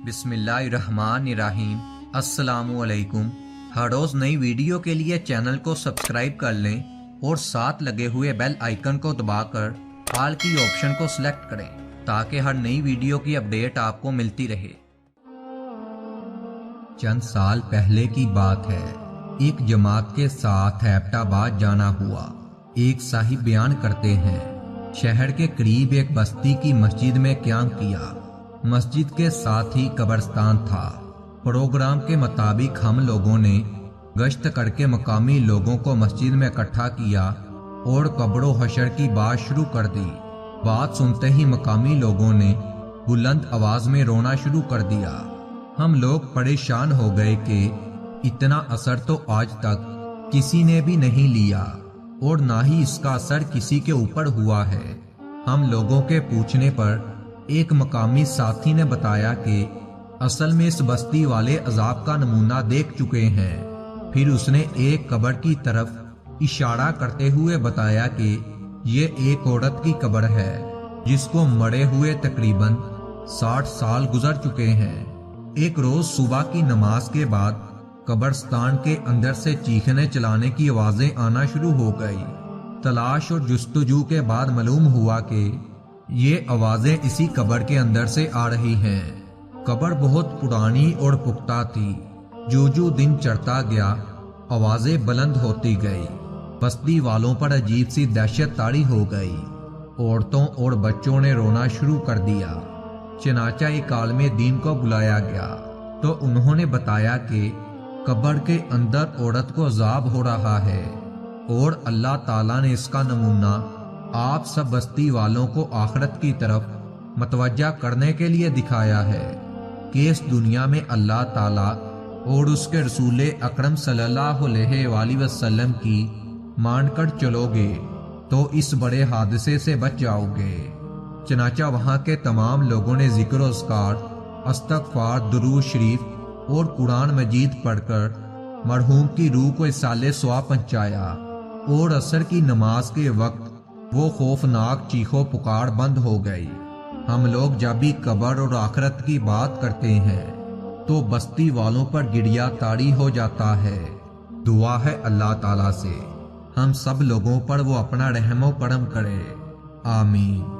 بسم اللہ الرحمن الرحیم۔ السلام علیکم۔ ہر روز نئی ویڈیو کے لیے چینل کو سبسکرائب کر لیں اور ساتھ لگے ہوئے بیل آئیکن کو دبا کر آل کی آپشن کو سلیکٹ کریں تاکہ ہر نئی ویڈیو کی اپڈیٹ آپ کو ملتی رہے۔ چند سال پہلے کی بات ہے، ایک جماعت کے ساتھ ایبٹ آباد جانا ہوا۔ ایک صاحب بیان کرتے ہیں، شہر کے قریب ایک بستی کی مسجد میں قیام کیا۔ مسجد کے ساتھ ہی قبرستان تھا۔ پروگرام کے مطابق ہم لوگوں نے گشت کر کے مقامی لوگوں کو مسجد میں اکٹھا کیا اور قبر و حشر کی بات شروع کر دی۔ بات سنتے ہی مقامی لوگوں نے بلند آواز میں رونا شروع کر دیا۔ ہم لوگ پریشان ہو گئے کہ اتنا اثر تو آج تک کسی نے بھی نہیں لیا اور نہ ہی اس کا اثر کسی کے اوپر ہوا ہے۔ ہم لوگوں کے پوچھنے پر ایک مقامی ساتھی نے بتایا کہ اصل میں اس بستی والے عذاب کا نمونہ دیکھ چکے ہیں۔ پھر اس نے ایک قبر کی طرف اشارہ کرتے ہوئے بتایا کہ یہ ایک عورت کی قبر ہے جس کو مرے ہوئے تقریباً 60 سال گزر چکے ہیں۔ ایک روز صبح کی نماز کے بعد قبرستان کے اندر سے چیخنے چلانے کی آوازیں آنا شروع ہو گئی۔ تلاش اور جستجو کے بعد معلوم ہوا کہ یہ آوازیں اسی قبر کے اندر سے آ رہی ہیں۔ قبر بہت پرانی اور پختہ تھی۔ جو دن چڑھتا گیا آوازیں بلند ہوتی گئی۔ بستی والوں پر عجیب سی دہشت طاری ہو گئی۔ عورتوں اور بچوں نے رونا شروع کر دیا۔ چنانچہ ایک عالم دین کو بلایا گیا تو انہوں نے بتایا کہ قبر کے اندر عورت کو عذاب ہو رہا ہے اور اللہ تعالیٰ نے اس کا نمونہ آپ سب بستی والوں کو آخرت کی طرف متوجہ کرنے کے لیے دکھایا ہے کہ اس دنیا میں اللہ تعالیٰ اور اس کے رسول اکرم صلی اللہ علیہ وآلہ وسلم کی مان کر چلو گے تو اس بڑے حادثے سے بچ جاؤ گے۔ چنانچہ وہاں کے تمام لوگوں نے ذکر و اذکار، استغفار، درود شریف اور قرآن مجید پڑھ کر مرحوم کی روح کو اصالِ ثواب پہنچایا اور عصر کی نماز کے وقت وہ خوفناک چیخو پکار بند ہو گئی۔ ہم لوگ جب بھی قبر اور آخرت کی بات کرتے ہیں تو بستی والوں پر گریہ طاری ہو جاتا ہے۔ دعا ہے اللہ تعالیٰ سے ہم سب لوگوں پر وہ اپنا رحم و کرم کرے، آمین۔